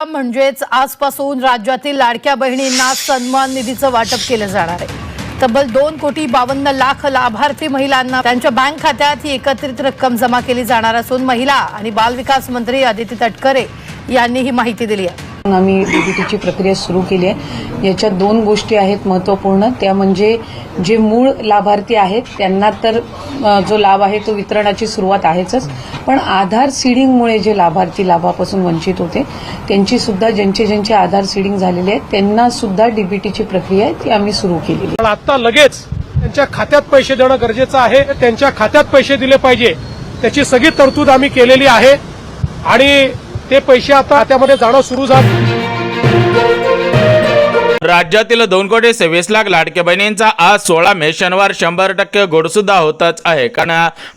म्हणजेच आजपासून राज्यातील लाडक्या बहिणींना सन्मान निधीचं वाटप केलं जाणार आहे। तब्बल 2,52,00,000 लाभार्थी महिलांना त्यांच्या बँक खात्यात ही एकत्रित रक्कम जमा केली जाणार असून महिला आणि बाल विकास मंत्री अदिती तटकरे यांनी ही माहिती दिली आहे। आम्ही डीबीटीची प्रक्रिया सुरू केली आहे। याच्यात दोन गोष्टी आहेत महत्त्वपूर्ण, त्या म्हणजे जे मूळ लाभार्थी आहेत त्यांना तर जो लाभ आहे तो वितरणाची सुरुवात आहेच, पण आधार सीडिंगमुळे जे लाभार्थी लाभापासून वंचित होते त्यांची सुद्धा ज्यांचे आधार सीडिंग झालेले आहेत त्यांना सुद्धा डीबीटीची प्रक्रिया आहे ती आम्ही सुरू केलेली आहे। आता लगेच त्यांच्या खात्यात पैसे देणं गरजेचं आहे, त्यांच्या खात्यात पैसे दिले पाहिजे त्याची सगळी तरतूद आम्ही केलेली आहे आणि ते पैसे आता खात्यामध्ये जाणं सुरू झालं। राज्यातील 2,26,00,000 लाडक्या बहिणींचा आज 16 मे शनिवार 100% गोड सुद्धा होतच आहे। कारण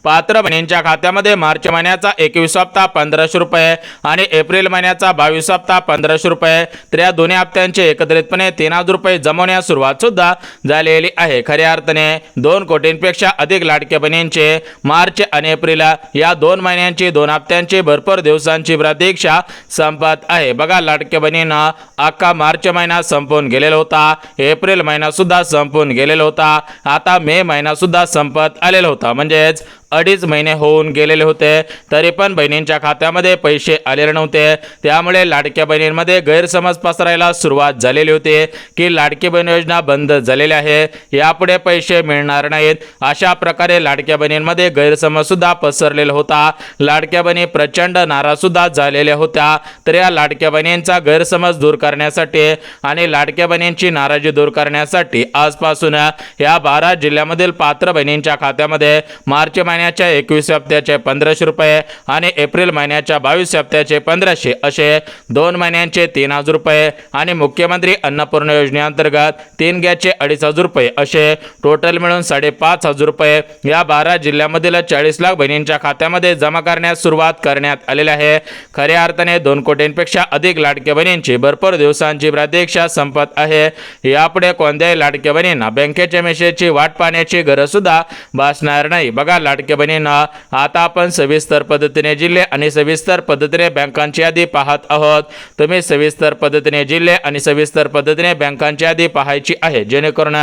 पात्र बहिणींच्या खात्यामध्ये मार्च महिन्याचा 21 हप्ता 1500 रुपये आणि एप्रिल महिन्याचा 22 हप्ता 1500 रुपये तर या दोन्ही हप्त्यांचे एकत्रितपणे 3,000 रुपये जमवण्यास सुरुवात सुद्धा झालेली आहे। खऱ्या अर्थाने 2 कोटींपेक्षा अधिक लाडक्या बहिणींचे मार्च आणि एप्रिल या 2 महिन्यांची 2 हप्त्यांची भरपूर दिवसांची प्रतीक्षा संपत आहे। बघा, लाडक्या बहिणींना अख्खा मार्च महिना संपून गेलेला होता, एप्रिल महिना सुद्धा संपून गेलेला होता, आता मे महिना सुद्धा संपत आलेला होता, म्हणजेच 2.5 महिने होऊन गेलेले होते तरी पण बहिणींच्या खात्यामध्ये पैसे आलेले नव्हते। त्यामुळे लाडक्या बहिणींमध्ये गैरसमज पसरायला सुरुवात झालेली होती की लाडकी बहीण योजना बंद झालेली आहे, यापुढे पैसे मिळणार नाहीत, अशा प्रकारे लाडक्या बहिणींमध्ये गैरसमज सुद्धा पसरलेला होता। लाडक्या बहिणी प्रचंड नाराज सुद्धा झालेल्या होत्या। तर या लाडक्या बहिणींचा गैरसमज दूर करण्यासाठी आणि लाडक्या बहिणींची नाराजी दूर करण्यासाठी आजपासून या 12 जिल्ह्यामधील पात्र बहिणींच्या खात्यामध्ये मार्च महिन्याच्या 21 हप्त्याचे 1500 रुपये आणि एप्रिल महिन्याच्या 22 हप्त्याचे 1500 असे 2 महिन्यांचे 3,000 रुपये आणि मुख्यमंत्री अन्नपूर्णा योजनेअंतर्गत 3 गॅसचे 2,500 रुपये असे टोटल मिळून 5,500 रुपये या 12 जिल्ह्यामधील 40 लाख बहिणींच्या खात्यामध्ये जमा करण्यास सुरुवात करण्यात आलेली आहे। खऱ्या अर्थाने 2 कोटींपेक्षा अधिक लाडक्या बहिणींची भरपूर दिवसांची प्रतीक्षा संपत आहे। यापुढे कोणत्याही लाडक्या बहिणींना बँकेच्या मेसेजची वाट पाहण्याची गरज सुद्धा भासणार नाही। बघा, लाडक्या बहिणींना आता आपण सविस्तर पद्धतीने जिल्हे आणि सविस्तर पद्धतीने बँकांची यादी पाहत आहोत। तुम्ही सविस्तर पद्धतीने जिल्हे आणि सविस्तर पद्धतीने बँकांची यादी पाहायची आहे, जेणेकरून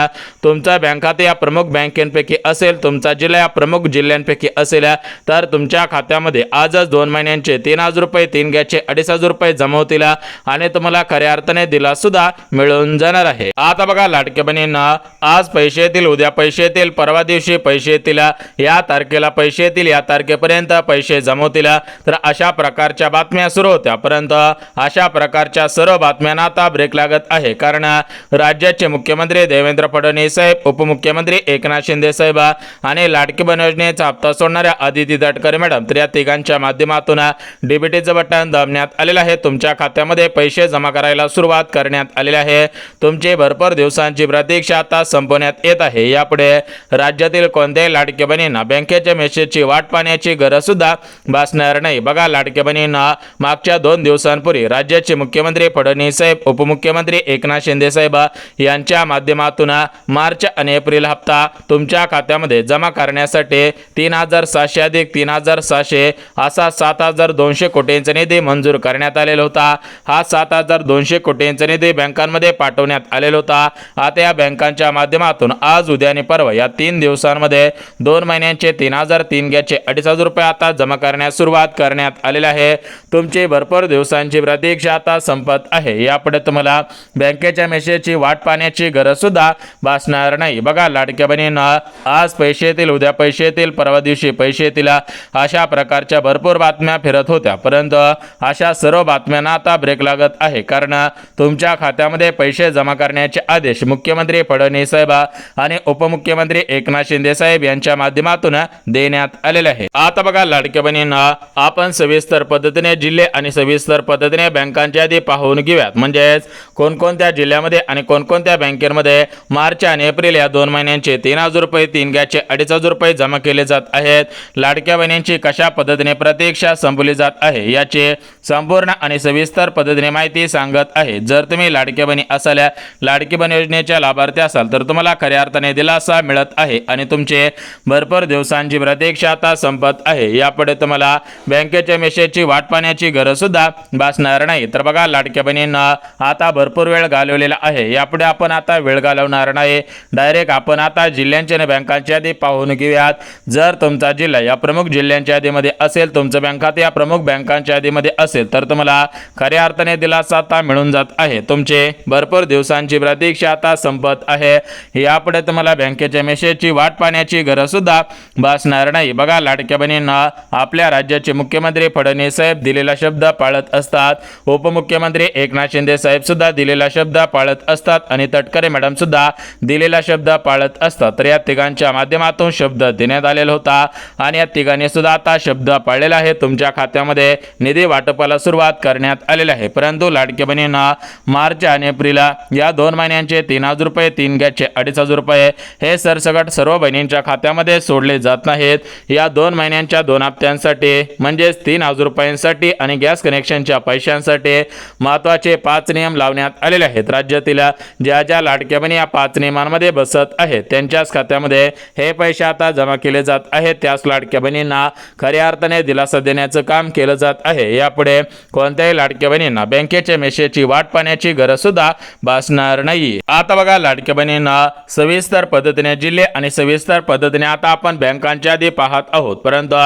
तुमचा बँक खाते या प्रमुख बँकेपैकी असेल, तुमचा जिल्हा या प्रमुख जिल्ह्यांपैकी असेल तर तुमच्या खात्यामध्ये आजच 2 महिन्यांचे 3,000 रुपये 3 गॅसचे 2,500 रुपये जमा होतील आणि तुम्हाला खऱ्या अर्थाने दिला सुद्धा मिळून जाणार आहे। आता बघा, लाडक्या बहिणींना आज पैसे येतील, उद्या पैसे येतील, परवा दिवशी पैसे येतील, या तारखेला पैसे येतील, या तारखेपर्यंत पैसे जमवतील, तर अशा प्रकारच्या बातम्या सुरू होत्या। परंतु अशा प्रकारच्या सर्व बातम्यांना आता ब्रेक लागत आहे, कारण राज्याचे मुख्यमंत्री देवेंद्र फडणवीस साहेब, उपमुख्यमंत्री एकनाथ शिंदे साहेब आणि लाडकी बहीण योजनेचा हप्ता सोडणाऱ्या अदिती तटकरे मॅडम तर या तिघांच्या माध्यमातून डीबीटीचं बटन दाबण्यात आलेलं आहे। तुमच्या खात्यामध्ये पैसे जमा करायला सुरुवात करण्यात आलेली आहे। तुमची भरपूर दिवसांची प्रतीक्षा आता संपवण्यात येत आहे। यापुढे राज्यातील कोणत्याही लाडक्या बहिणींना बँकेच्या मेसेजची वाट पाहण्याची गरज सुद्धा भासणार नाही। बघा, लाडक्या बहिणींना मागच्या 2 दिवसांपूर्वी राज्याचे मुख्यमंत्री फडणवीस साहेब, उपमुख्यमंत्री एकनाथ शिंदे साहेब यांच्या माध्यमातून मार्च आणि एप्रिल हप्ता तुमच्या खात्यामध्ये जमा करण्यासाठी 3,700 अधिक 3,700 असा 7,200 कोटींचा निधी मंजूर करण्यात आलेला होता। हा 7,200 कोटींचा निधी बँकांमध्ये पाठवण्यात आलेला होता। आता या बँकांच्या माध्यमातून आज, उद्या आणि परवा या 3 दिवसांमध्ये 2 महिन्यांचे 3,000 3 गॅसचे 2,500 रुपये आता जमा करण्यास सुरुवात करण्यात आलेली आहे। तुमची भरपूर दिवसांची प्रतीक्षा आता संपत आहे। यापुढे तुम्हाला बँकेच्या मेसेजची वाट पाहण्याची गरज सुद्धा भासणार नाही। बघा, लाडक्या बहिणींना आज पैसे येतील, उद्या पैसे येतील, परवा दिवशी पैसे येतील, अशा प्रकारच्या भरपूर बातम्या फिरत होत्या, परंतु अशा सर्व बातम्यांना आता ब्रेक लागत आहे, कारण तुमच्या खात्यामध्ये पैसे जमा करण्याचे आदेश मुख्यमंत्री फडणवीस साहेब आणि उपमुख्यमंत्री एकनाथ शिंदे साहेब यांच्या माध्यमातून देण्यात आलेले आहे। आता बघा, लाडक्या बहिणींना आपण सविस्तर पद्धतीने जिल्हे आणि सविस्तर पद्धतीने बँकांची यादी पाहून घेऊयात, म्हणजेच कोणकोणत्या जिल्ह्यामध्ये आणि कोणकोणत्या बँकेमध्ये मार्च आणि एप्रिल या 2 महिन्यांचे 3,000 रुपये 3 गॅसचे 2,500 रुपये जमा केले जात आहेत। लाडक्या बहिणींची कशा पद्धतीने प्रतीक्षा संपवली जात आहे याचे संपूर्ण आणि सविस्तर पद्धतीने माहिती सांगत आहे। जर तुम्ही लाडकी बहिणी असाल, लाडकी बहीण योजनेच्या लाभार्थी असाल तर तुम्हाला खऱ्या अर्थाने दिलासा मिळत आहे आणि तुमचे भरपूर दिवसांची प्रतीक्षा आता संपत आहे। यापुढे तुम्हाला बँकेच्या मेसेजची वाट पाहण्याची गरज सुद्धा भासणार नाही। तर बघा, लाडक्या बहिणींना आता भरपूर वेळ घालवलेला आहे। यापुढे आपण आता वेळ घालवणार नाही, डायरेक्ट आपण आता जिल्ह्यांची आणि बँकांची यादी पाहून घेऊयात। जर तुमचा जिल्हा या प्रमुख जिल्ह्यांच्या यादीमध्ये असेल, तुमचं बँक खाते या प्रमुख बँकांच्या यादीमध्ये असेल तर तुम्हाला खऱ्या अर्थाने दिलासा आता मिळून जात आहे। तुमचे भरपूर दिवसांची प्रतीक्षा आता संपत आहे। यापुढे तुम्हाला बँकेच्या मेसेजची वाट पाहण्याची गरज सुद्धा भासणार नाही। बघा, लाडक्या बहिणींना आपल्या राज्याचे मुख्यमंत्री फडणवीस साहेब दिलेला शब्द पाळत असतात, उपमुख्यमंत्री एकनाथ शिंदे साहेब सुद्धा दिलेला शब्द पाळत असतात आणि तटकरे मॅडम सुद्धा दिलेला शब्द पाळत असतात। तर या तिघांच्या माध्यमातून शब्द देण्यात आलेला होता आणि या तिघांनी सुद्धा आता शब्द पाळलेला आहे। तुमच्या खात्यामध्ये निधी वाटपाला सुरुवात करण्यात आलेली आहे। परंतु लाडक्या बहिणींना मार्च आणि एप्रिल या 2 महिन्यांचे 3000 रुपये, 3 गॅसचे 2500 रुपये हे सरसकट सर्व बहिणींच्या खात्यामध्ये सोडले जात नाहीत। या 2 महिन्यांच्या 2 हप्त्यांसाठी म्हणजेच 3000 रुपयांसाठी आणि गॅस कनेक्शनच्या पैशांसाठी महत्त्वाचे 5 नियम लावण्यात आलेले आहेत। राज्यातील ज्या ज्या लाडक्या बहिणी या 5 नियमांमध्ये बसत आहेत त्यांच्याच खात्यामध्ये हे पैसे आता जमा केले जात आहेत। त्याच लाडक्या बहिणींना खऱ्या अर्थाने दिलासा देण्याचं काम केलं जात आहे। यापुढे कोणत्याही लाडक्या बहिणींना बँकेच्या मेसेजची वाट पाहण्याची गरज सुद्धा भासणार नाही। आता बघा, लाडक्या बहिणींना सविस्तर पद्धतीने जिल्हे आणि सविस्तर पद्धतीने आता आपण बँकांच्या यादी पाहत आहोत। परंतु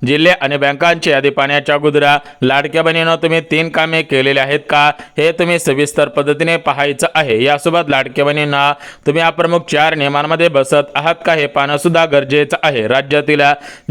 जिल्हे आणि बँकांची यादी पाहण्याच्या अगोदर लाडक्या बहिणींनो तुम्ही 3 कामे केलेली आहेत का हे तुम्ही सविस्तर पद्धतीने पाहायचं आहे। यासोबत लाडक्या बहिणींना तुम्ही प्रमुख 4 नियमांमध्ये बसत आहात का हे पाहणं सुद्धा गरजेचं आहे। राज्यातील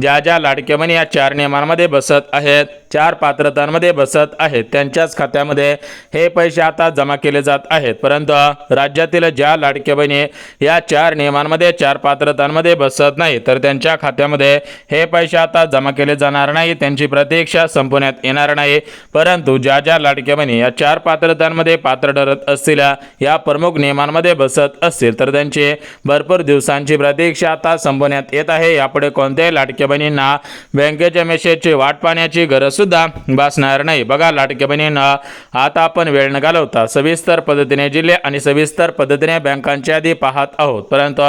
ज्या ज्या लाडक्या बहिणी या 4 नियमांमध्ये बसत आहेत, 4 पात्रतांमध्ये बसत आहेत त्यांच्याच खात्यामध्ये हे पैसे आता जमा केले जात आहेत। परंतु राज्यातील ज्या लाडक्या बहिणी या 4 नियमांमध्ये 4 पात्रतांमध्ये बसत नाही तर त्यांच्या खात्यामध्ये हे पैसे आता जमा केले जाणार नाही, त्यांची प्रतीक्षा संपवण्यात येणार नाही। परंतु ज्या ज्या लाडक्या बहिणी या 4 पात्रतांमध्ये पात्र ठरत असतील, या प्रमुख नियमांमध्ये बसत असतील तर त्यांची भरपूर दिवसांची प्रतीक्षा आता संपवण्यात येत आहे। यापुढे कोणत्याही लाडक्या बहिणींना बँकेच्या मेसेजची वाट पाहण्याची गरज सुद्धा भासणार नाही। बघा, लाडक्या बहिणींना आता आपण वेळ न घालवता सविस्तर पद्धतीने जिल्हे आणि सविस्तर पद्धतीने बँकांची यादी पाहत आहोत। परंतु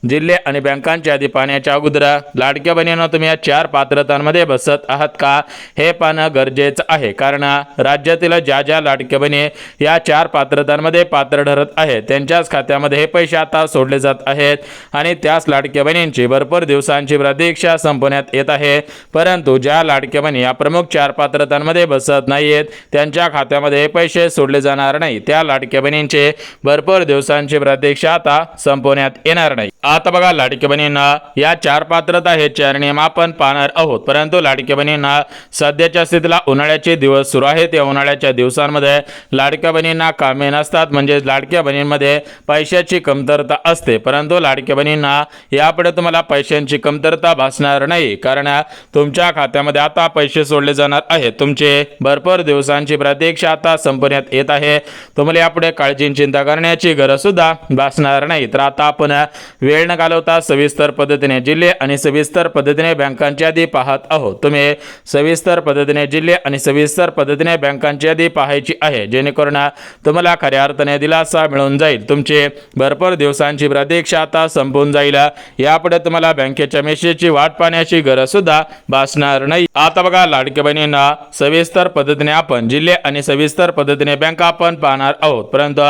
जिल्हे आणि बँकांची यादी पाहण्याच्या अगोदर लाडक्या बहिणींनो तुम्ही या 4 पात्रतांमध्ये बसत आहात का हे पाहणं गरजेचं आहे। कारण राज्यातील ज्या ज्या लाडक्या बहिणी या 4 पात्रतांमध्ये पात्र ठरत आहेत त्यांच्याच खात्यामध्ये हे पैसे आता सोडले जात आहेत आणि त्याच लाडक्या बहिणींची भरपूर दिवसांची प्रतीक्षा संपवण्यात येत आहे। परंतु ज्या लाडक्या बहिणी या प्रमुख 4 पात्रतांमध्ये बसत नाहीत त्यांच्या खात्यामध्ये हे पैसे सोडले जाणार नाही, त्या लाडक्या बहिणींचे भरपूर दिवसांची प्रतीक्षा आता संपवण्यात येणार नाही। आता बघा, लाडक्या बहिणींना या 4 पात्रता हे 4 नियम आपण पाहणार आहोत। परंतु लाडक्या बहिणींना सध्याच्या स्थितीला उन्हाळ्याचे दिवस सुरू आहेत। या उन्हाळ्याच्या दिवसांमध्ये लाडक्या बहिणींना कामे नसतात, म्हणजे लाडक्या बहिणींमध्ये पैशाची कमतरता असते। परंतु लाडक्या बहिणींना यापुढे तुम्हाला पैशांची कमतरता भासणार नाही, कारण तुमच्या खात्यामध्ये आता पैसे सोडले जाणार आहेत। तुमचे भरपूर दिवसांची प्रतीक्षा आता संपवण्यात येत आहे। तुम्हाला यापुढे काळजी चिंता करण्याची गरज सुद्धा भासणार नाही। तर आता आपण वेळ न घालवता सविस्तर पद्धतीने जिल्हे आणि सविस्तर पद्धतीने बँकांची यादी पाहत आहोत। तुम्ही सविस्तर पद्धतीने जिल्हे आणि सविस्तर पद्धतीने बँकांची यादी पाहायची आहे, जेणेकरून तुम्हाला खऱ्या अर्थाने दिलासा मिळून जाईल। तुमचे भरपूर दिवसांची प्रतीक्षा आता संपून जाईल। यापुढे तुम्हाला बँकेच्या मेसेजची वाट पाहण्याची गरज सुद्धा भासणार नाही। आता बघा, लाडक्या बहिणींना सविस्तर पद्धतीने आपण जिल्हे आणि सविस्तर पद्धतीने बँका आपण पाहणार आहोत। परंतु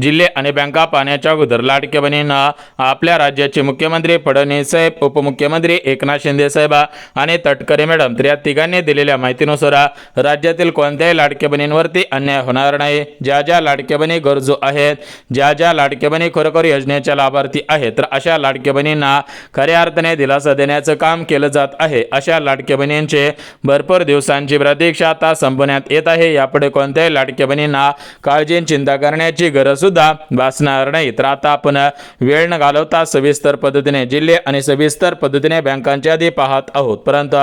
जिल्हे आणि बँका पाहण्याच्या अगोदर लाडक्या बहिणींना आपल्या राज्याचे मुख्यमंत्री फडणवीस साहेब, उपमुख्यमंत्री एकनाथ शिंदे साहेब आणि तटकरे मॅडम तर या तिघांनी दिलेल्या माहितीनुसार राज्यातील कोणत्याही लाडक्या बहिणींवरती अन्याय होणार नाही। ज्या ज्या लाडक्या बहिणी गरजू आहेत, ज्या ज्या लाडक्या बहिणी खरोखर योजनेच्या लाभार्थी आहेत, तर अशा लाडक्या बहिणींना खऱ्या अर्थाने दिलासा देण्याचं काम केलं जात आहे। अशा लाडक्या बहिणींचे भरपूर दिवसांची प्रतीक्षा आता संपवण्यात येत आहे। यापुढे कोणत्याही लाडक्या बहिणींना काळजी चिंता करण्याची गरज सुद्धा भासणार नाही। तर आता आपण वेळ न घालवता सविस्तर पद्धतीने जिल्हे आणि सविस्तर पद्धतीने बँकांची यादी पाहत आहोत। परंतु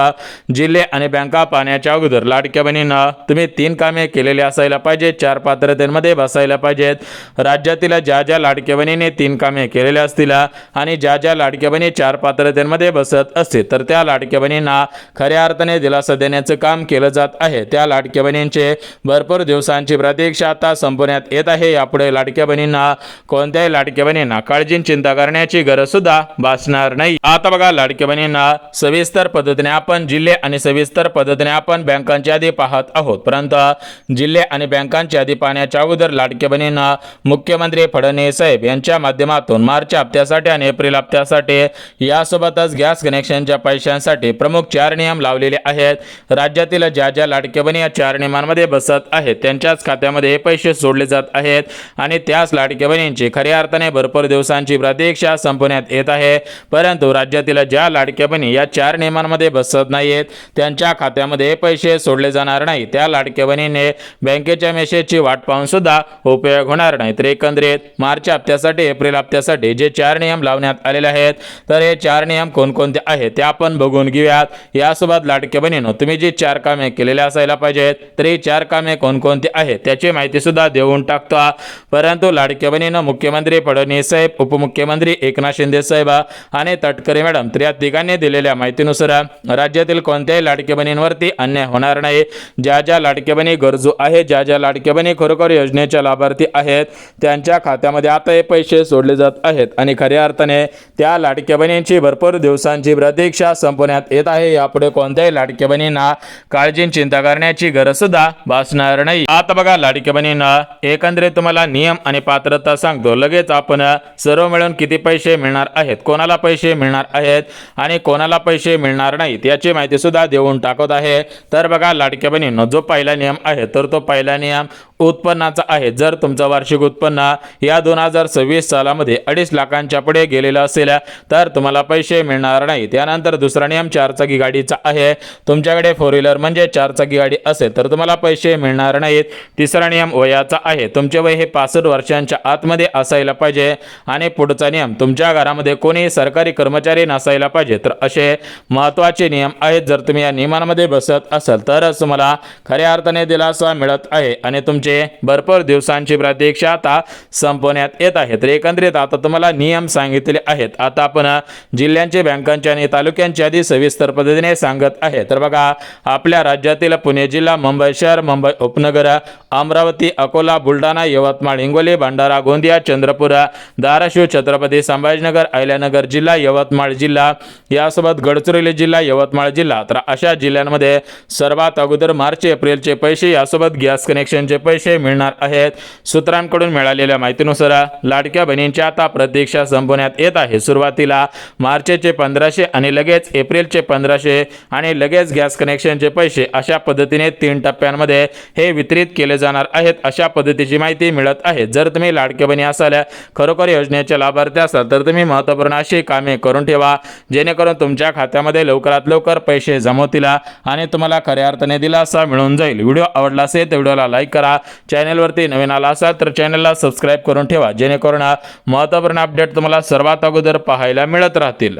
जिल्हे आणि बँका पाहण्याच्या अगोदर लाडक्या बहिणींना तुम्ही 3 कामे केलेली असायला पाहिजे, 4 पात्रतेमध्ये बसायला पाहिजेत। राज्यातील ज्या ज्या लाडक्या बहिणीने 3 कामे केलेली असतील आणि ज्या ज्या लाडक्या बहिणी 4 पात्रतेमध्ये बसत असतील तर त्या लाडक्या बहिणींना खऱ्या अर्थाने दिलासा देण्याचं काम केलं जात आहे। आहे त्या लाडक्या बहिणींचे भरपूर दिवसांची प्रतीक्षा आता संपवण्यात येत आहे। यापुढे लाडक्या बहिणींना कोणत्याही लाडक्या बहिणींना काळजी चिंता करण्याची गरज सुद्धा भासणार नाही। आता बघा लाडक्या बहिणींना सविस्तर पद्धतीने आपण जिल्हे आणि सविस्तर पद्धतीने आपण बँकांची यादी पाहत आहोत, परंतु जिल्हे आणि बँकांची यादी पाहण्याच्या अगोदर लाडक्या बहिणींना मुख्यमंत्री फडणवीस साहेब यांच्या माध्यमातून मार्च हप्त्यासाठी आणि एप्रिल हप्त्यासाठी यासोबतच गॅस कनेक्शनच्या पैशांसाठी प्रमुख 4 नियम लावलेले आहेत। राज्यातील ज्या लाडक्या बहिणी या 4 नियमांमध्ये बसत आहेत त्यांच्याच खात्यामध्ये हे पैसे सोडले जात आहेत आणि त्याच लाडक्या बहिणींची खऱ्या अर्थाने भरपूर दिवसांची प्रतीक्षा संपवण्यात येत आहे। परंतु राज्यातील ज्या लाडक्या बहिणी या 4 नियमांमध्ये बसत नाहीत त्यांच्या खात्यामध्ये पैसे सोडले जाणार नाही। त्या लाडक्या बहिणीने बँकेच्या मेसेजची वाट पाहून सुद्धा उपयोग होणार नाही। तर एकंदरीत मार्च हप्त्यासाठी एप्रिल हप्त्यासाठी जे 4 नियम लावण्यात आलेले आहेत तर हे 4 नियम कोणकोणते आहेत ते आपण बघून घेऊयात। यासोबत लाडक्या बहिणींनो तुम्ही जी 4 कामे केलेली असायला पाहिजेत तर ही 4 कामे कोणकोणती आहेत त्याची माहिती सुद्धा देऊन टाकतो। परंतु लाडक्या बहिणींनो मुख्यमंत्री फडणवीस साहेब, उपमुख्यमंत्री एकनाथ शिंदे साहेब आणि तटकरे मॅडम तर या तिघांनी दिलेल्या माहितीनुसार राज्यातील कोणत्याही लाडक्या बहिणींवरती अन्याय होणार नाही। ज्या लाडक्या बहिणी गरजू आहेत, ज्या लाडक्या बहिणी खरोखर योजनेच्या लाभार्थी आहेत त्यांच्या खात्यामध्ये आता हे पैसे सोडले जात आहेत आणि खऱ्या अर्थाने त्या लाडक्या बहिणींची भरपूर दिवसांची प्रतीक्षा संपवण्यात येत आहे। यापुढे कोणत्याही लाडक्या बहिणींना काळजी चिंता करण्याची गरज सुद्धा भासणार नाही। आता बघा लाडक्या बहिणींना एकंदरीत तुम्हाला नियम आणि पात्रता सांगतो। लगेच आपण सर्व मिळून किती पैसे मिळणार आहेत, कोणाला पैसे मिळणार आहेत आणि कोणाला पैसे मिळणार नाहीत याची माहिती सुद्धा देऊन टाकत आहे। तर बघा लाडक्या बहिणींनो जो पहिला नियम आहे तर तो पहिला नियम उत्पन्नाचा आहे। जर तुमचं वार्षिक उत्पन्न या 2026 सालामध्ये 2.5 लाखांच्या पुढे गेलेलं असेल तर तुम्हाला पैसे मिळणार नाही। त्यानंतर दुसरा नियम 4 चाकी गाडीचा आहे। तुमच्याकडे 4 व्हीलर म्हणजे 4 चाकी गाडी असेल तर तुम्हाला पैसे मिळणार नाहीत। तिसरा नियम वयाचा आहे। तुमचे वय हे 65 वर्षांच्या आतमध्ये असायला पाहिजे आणि पुढचा नियम तुमच्या घरामध्ये कोणी सरकारी कर्मचारी नसायला पाहिजे। तर असे महत्त्वाचे नियम आहेत। जर तुम्ही या नियमांमध्ये बसत असाल तरच तुम्हाला खऱ्या अर्थाने दिलासा मिळत आहे आणि तुमचे भरपूर दिवसांची प्रतीक्षा आता संपवण्यात येत आहे। तर एकंदरीत आता तुम्हाला नियम सांगितले आहेत। आता आपण जिल्ह्यांचे, बँकांचे आणि तालुक्यांची यादी सविस्तर पद्धतीने सांगत आहे। तर बघा आपल्या राज्यातील पुणे जिल्हा, मुंबई शहर, मुंबई उपनगर, अमरावती, अकोला, बुलढाणा, यवतमाळ, हिंगोली, भंडारा, गोंदिया, चंद्रपूर, धाराशिव, छत्रपती संभाजीनगर, अहिल्यानगर जिल्हा, यवतमाळ जिल्हा यासोबत गडचिरोली जिल्हा, यवतमाळ जिल्हा तर अशा जिल्ह्यांमध्ये सर्वात अगोदर मार्च एप्रिलचे पैसे यासोबत गॅस कनेक्शनचे पैसे मिळणार आहेत। सूत्रांकडून मिळालेल्या माहितीनुसार लाडक्या बहिणींची आता प्रतीक्षा संपवण्यात येत आहे। सुरुवातीला मार्चचे 1500 आणि लगेच एप्रिलचे 1500 आणि लगेच गॅस कनेक्शनचे पैसे अशा पद्धतीने 3 टप्प्यांमध्ये हे वितरित केले जाणार आहेत अशा पद्धतीची माहिती मिळत आहे। जर तुम्ही लाडक्या बहिणी असाल, खरोखर योजनेचे लाभार्थी असाल तर तुम्ही महत्त्वपूर्ण अशी कामे करून ठेवा जेणेकरून तुमच्या खात्यामध्ये लवकरात लवकर पैसे जमवतील आणि तुम्हाला खऱ्या अर्थाने दिलासा मिळून जाईल। व्हिडिओ आवडला असेल तर व्हिडिओला लाईक करा। चॅनलवरती नवीन आला असाल तर चॅनलला सबस्क्राईब करून ठेवा जेणेकरून महत्त्वपूर्ण अपडेट तुम्हाला सर्वात अगोदर पाहायला मिळत राहतील।